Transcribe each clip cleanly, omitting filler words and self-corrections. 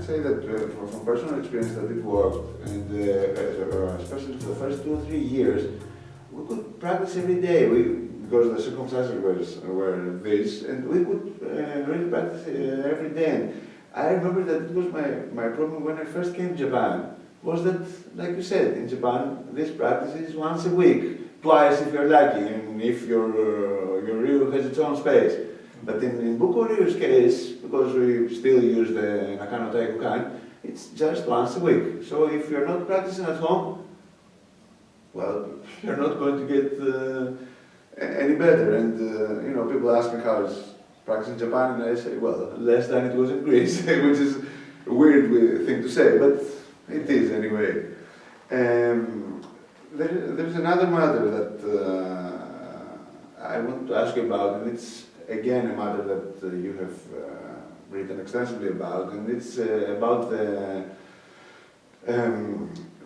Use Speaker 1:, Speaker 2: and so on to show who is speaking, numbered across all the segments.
Speaker 1: say that from personal experience that it worked, and especially for the first 2 or 3 years, we could practice every day because the circumstances were this, and we could really practice every day. And I remember that it was my problem when I first came to Japan, was that, like you said, in Japan, this practice is once a week, twice if you're lucky, and if your ryu has its own space. But in Buko-ryu's case, because we still use the Nakano Taikukan, it's just once a week. So if you're not practicing at home, well, you're not going to get any better. And people ask me how is practice in Japan, and I say, well, less than it was in Greece, which is a weird thing to say, but it is anyway. There's another matter that I want to ask you about, and it's again a matter that you have written extensively about, and it's about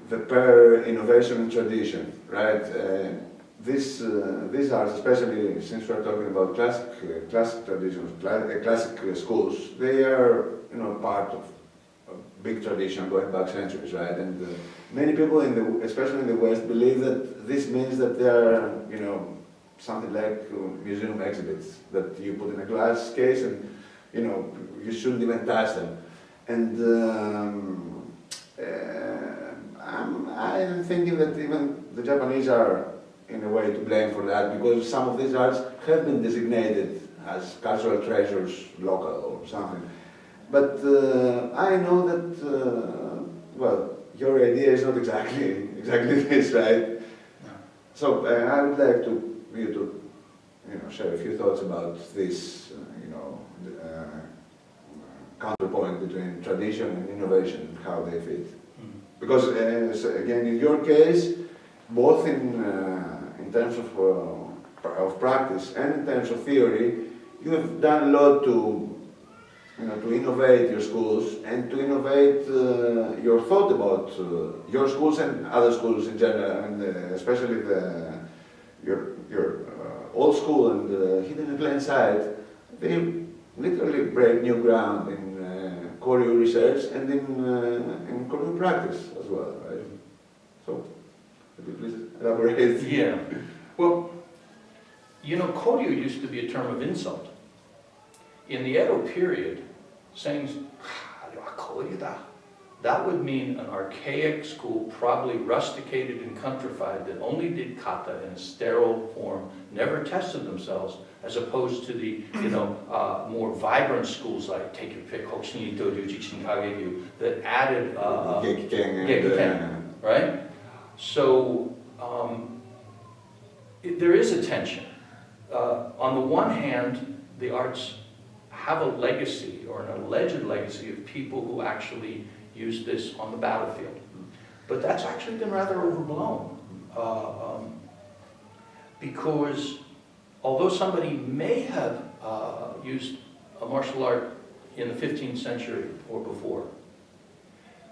Speaker 1: the pair innovation and tradition, right? These arts, especially since we're talking about classic traditions, classic schools, they are part of a big tradition going back centuries, right? And many people, especially in the West, believe that this means that they are, something like museum exhibits that you put in a glass case, and you shouldn't even touch them. And I'm thinking that even the Japanese are in a way to blame for that, because some of these arts have been designated as cultural treasures, local or something. But I know that, well, your idea is not exactly this, right? No. So I would like you to share a few thoughts about this, counterpoint between tradition and innovation and how they fit. Mm-hmm. Because again, in your case, both in terms of practice and in terms of theory, you have done a lot to innovate your schools and to innovate your thought about your schools and other schools in general, and especially your old school and Hiden acclaimed side. They literally break new ground in Koryu research and in Koryu practice as well, right? So, could you please elaborate?
Speaker 2: Yeah. Well, Koryu used to be a term of insult. In the Edo period, saying Koryu da, that would mean an archaic school, probably rusticated and countrified, that only did kata in a sterile form, never tested themselves, as opposed to the more vibrant schools like, take your pick, Hokushin Doju, Jichin Kagegyu, that added Gekiken, right? So there is a tension. On the one hand, the arts have a legacy, or an alleged legacy, of people who actually use this on the battlefield. But that's actually been rather overblown. Because although somebody may have used a martial art in the 15th century or before,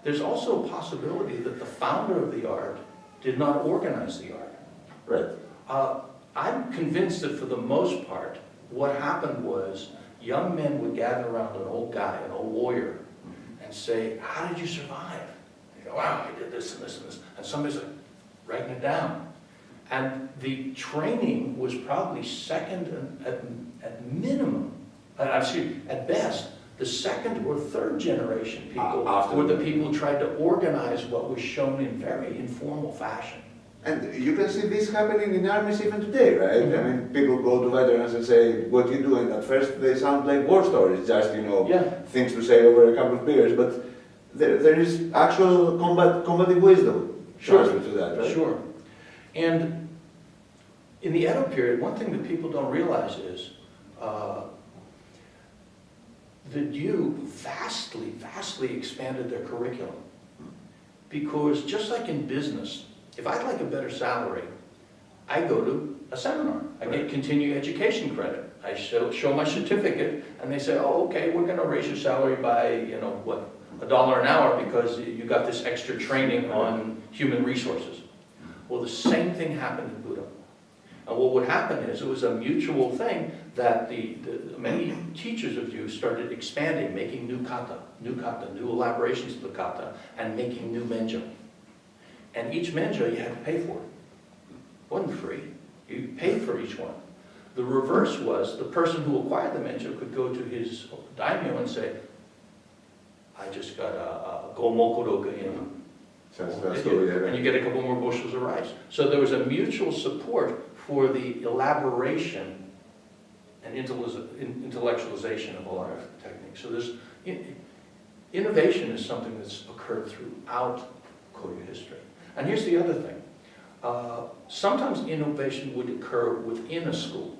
Speaker 2: there's also a possibility that the founder of the art did not organize the art.
Speaker 1: Right.
Speaker 2: I'm convinced that for the most part, what happened was young men would gather around an old guy, an old warrior, and say, how did you survive? And you go, wow, I did this and this and this. And somebody's like, writing it down. And the training was probably second at minimum, at best, the second or third generation people were the people who tried to organize what was shown in very informal fashion.
Speaker 1: And you can see this happening in armies even today, right? Mm-hmm. I mean, people go to veterans and say, what you do? And at first they sound like war stories, just, things to say over a couple of beers, but there is actual combative wisdom transferred to that, right?
Speaker 2: Sure. And in the Edo period, one thing that people don't realize is the Ryu vastly expanded their curriculum. Because just like in business, if I'd like a better salary, I go to a seminar. I get continuing education credit. I show my certificate, and they say, oh, okay, we're going to raise your salary by, $1 an hour because you got this extra training on human resources. Well, the same thing happened in Budo. And what would happen is, it was a mutual thing that many teachers of you started expanding, making new kata, new elaborations of the kata, and making new menjo. And each menjo you had to pay for. It wasn't free. You paid for each one. The reverse was, the person who acquired the menjo could go to his daimyo and say, I just got a Go-Mokoroga in. And you get a couple more bushels of rice. So there was a mutual support for the elaboration and intellectualization of a lot of techniques. So this innovation is something that's occurred throughout Koryu history. And here's the other thing. Sometimes innovation would occur within a school.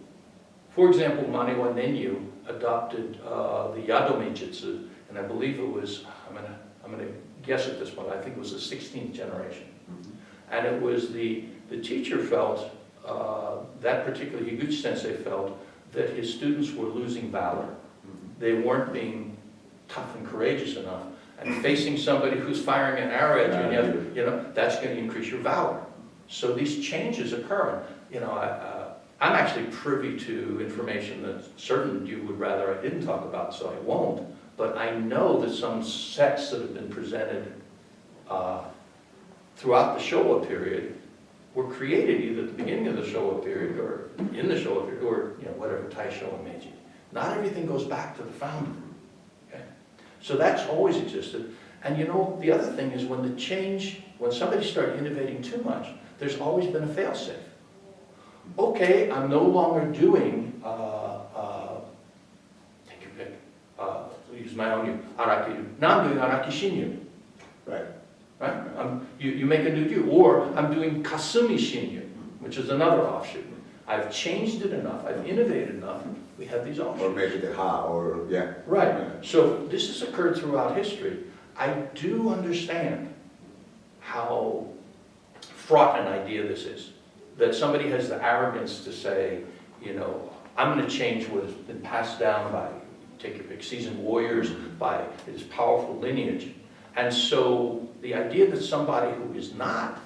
Speaker 2: For example, Manewa Nenyu adopted the Yadome Jitsu, and I believe it was, I'm gonna guess at this point, I think it was the 16th generation. And it was the teacher felt, that particular Higuchi sensei felt, that his students were losing valor. They weren't being tough and courageous enough. And facing somebody who's firing an arrow at you, you know, that's going to increase your valor. So these changes occur. You know, I'm actually privy to information that certain of you would rather I didn't talk about, so I won't. But I know that some sets that have been presented throughout the Showa period were created either at the beginning of the Showa period or in the Showa period, or you know, whatever, Taisho and Meiji. Not everything goes back to the founder. Okay? So that's always existed. And you know, the other thing is when somebody started innovating too much, there's always been a fail-safe. Okay, I'm no longer doing, take your pick, use my own Araki-ryu. Now I'm doing Araki-shinryu.
Speaker 1: Right.
Speaker 2: Right? You make a new ryu. Or I'm doing Kasumi-shinryu, which is another offshoot. I've changed it enough, I've innovated enough, we have these offshoots.
Speaker 1: Or make it a ha, or yeah.
Speaker 2: Right.
Speaker 1: Yeah.
Speaker 2: So this has occurred throughout history. I do understand how fraught an idea this is. That somebody has the arrogance to say, you know, I'm going to change what has been passed down by, take your pick, seasoned warriors, by this powerful lineage. And so the idea that somebody who is not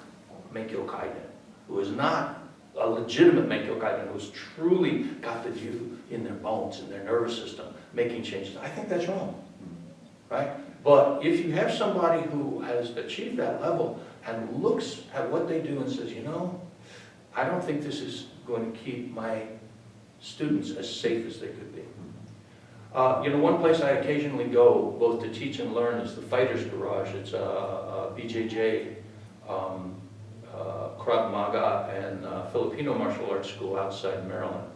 Speaker 2: Menkyo Kaiden, who is not a legitimate Menkyo Kaiden, who's truly got the Ryu in their bones, in their nervous system, making changes, I think that's wrong, right? But if you have somebody who has achieved that level and looks at what they do and says, you know, I don't think this is going to keep my students as safe as they could be. You know, one place I occasionally go, both to teach and learn, is the Fighter's Garage. It's a BJJ, Krav Maga, and Filipino martial arts school outside Maryland.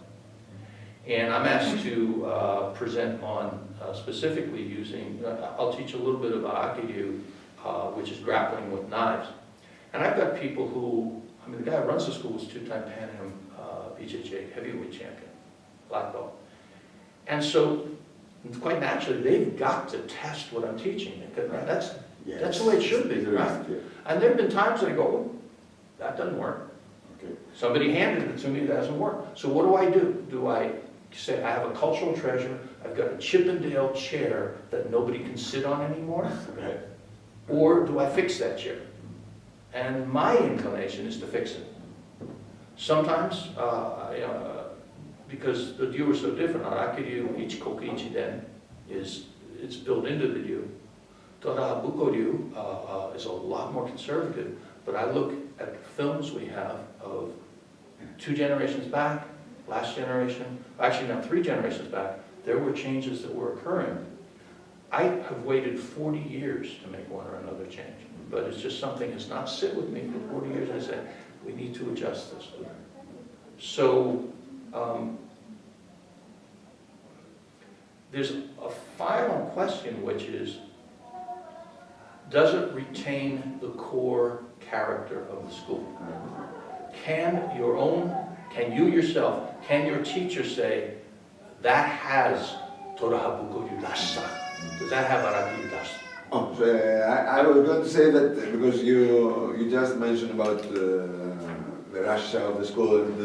Speaker 2: And I'm asked to present on specifically using, I'll teach a little bit of Araki-ryu, which is grappling with knives. And I've got people who, I mean, the guy who runs the school was two-time Pan Am BJJ heavyweight champion, black belt. And so, quite naturally, they've got to test what I'm teaching. Right? That's the way it should be, right? Yeah. And there have been times that I go, oh, that doesn't work. Okay. Somebody handed it to me, it doesn't work. So what do? Do I say, I have a cultural treasure, I've got a Chippendale chair that nobody can sit on anymore?
Speaker 1: Right.
Speaker 2: Or do I fix that chair? And my inclination is to fix it. Sometimes, because the ryu are so different, Araki-ryu, each koku ichiden it's built into the ryu. Toda-ha Buko-ryu is a lot more conservative, but I look at the films we have of 2 generations back, last generation, actually now 3 generations back, there were changes that were occurring. I have waited 40 years to make one or another change, but it's just something that's not sit with me for 40 years. I say, we need to adjust this. So, there's a final question, which is, does it retain the core character of the school? Can you yourself, can your teacher say, that has Toda-ha Buko-ryu dashita? Does that have Araki-ryu dashita?
Speaker 1: Oh, so, I was going to say that because you just mentioned about the Russia of the school and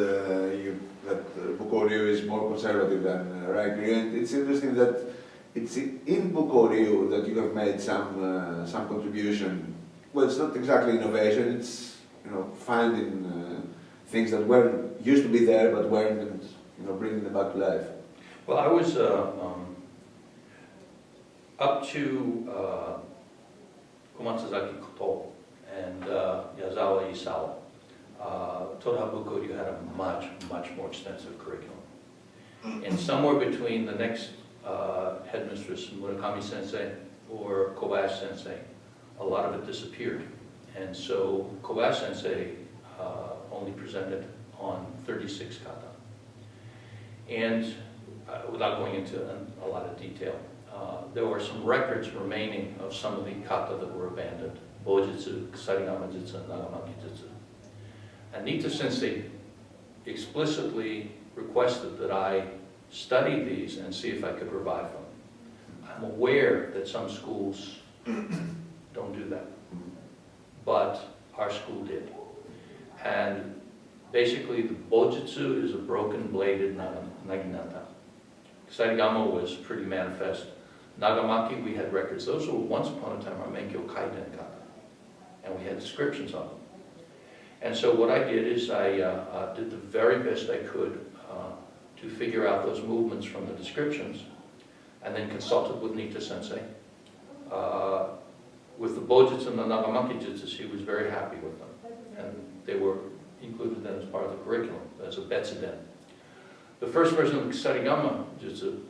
Speaker 1: that Buko-ryu is more conservative than Araki-ryu, and it's interesting that it's in Buko-ryu that you have made some contribution. Well, it's not exactly innovation; it's finding things that weren't used to be there but weren't, bringing them back to life?
Speaker 2: Well, I was up to Komatsuzaki Koto and Yazawa Isawa. Toda-ha Buko-ryu had a much, much more extensive curriculum. And somewhere between the next headmistress, Murakami Sensei, or Kobayashi Sensei, a lot of it disappeared. And so Kobayashi Sensei only presented on 36 kata. And without going into a lot of detail, there were some records remaining of some of the kata that were abandoned: Bojutsu, Kusarigama Jutsu, and Nagamaki Jutsu. And Nita Sensei explicitly requested that I study these and see if I could revive them. I'm aware that some schools don't do that, but our school did. And basically, the Bojutsu is a broken bladed naginata. Kusarigama was pretty manifest. Nagamaki, we had records. Those were once upon a time our Menkyo Kaiden kata, and we had descriptions of them. And so what I did is I did the very best I could to figure out those movements from the descriptions, and then consulted with Nita Sensei. With the Bojutsu and the Nagamaki Jutsu, she was very happy with them, and they were included then as part of the curriculum, as a betsuden. The first version of the Kusarigama Jutsu,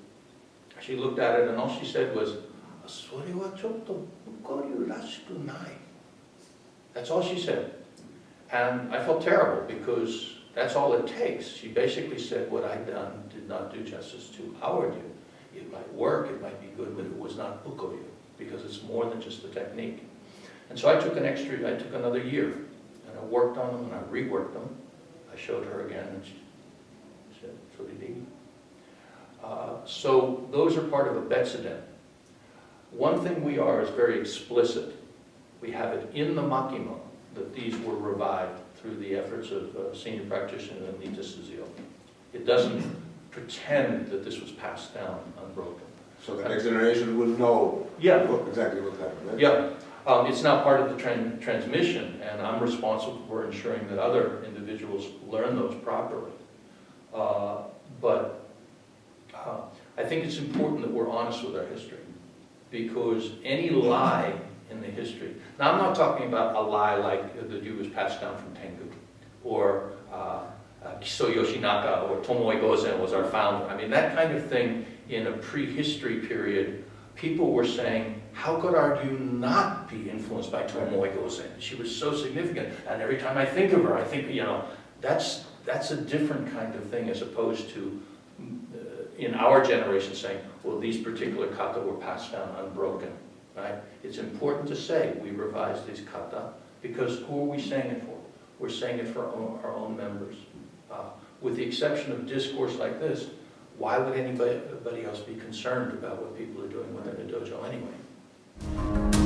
Speaker 2: she looked at it and all she said was, "Sore wa chotto Buko-ryu rashiku nai." That's all she said. And I felt terrible because that's all it takes. She basically said what I'd done did not do justice to our ryu. It might work, it might be good, but it was not Buko-ryu, because it's more than just the technique. And so I took another year, and I worked on them and I reworked them. I showed her again and she said, "Torite." So those are part of a betsuden. One thing we are is very explicit. We have it in the makima that these were revived through the efforts of senior practitioner Nita Suzuki. It doesn't pretend that this was passed down unbroken.
Speaker 1: So the next generation will know exactly what happened, right?
Speaker 2: Yeah. It's now part of the transmission, and I'm responsible for ensuring that other individuals learn those properly. But I think it's important that we're honest with our history, because any lie in the history. Now, I'm not talking about a lie like the ryu was passed down from Tengu, or Kiso Yoshinaka, or Tomoe Gozen was our founder. I mean, that kind of thing in a prehistory period, people were saying, how could our ryu not be influenced by Tomoe Gozen? She was so significant, and every time I think of her, I think, that's a different kind of thing as opposed to in our generation saying, well, these particular kata were passed down unbroken. Right? It's important to say we revised these kata because who are we saying it for? We're saying it for our own members. With the exception of discourse like this, why would anybody else be concerned about what people are doing within a dojo anyway?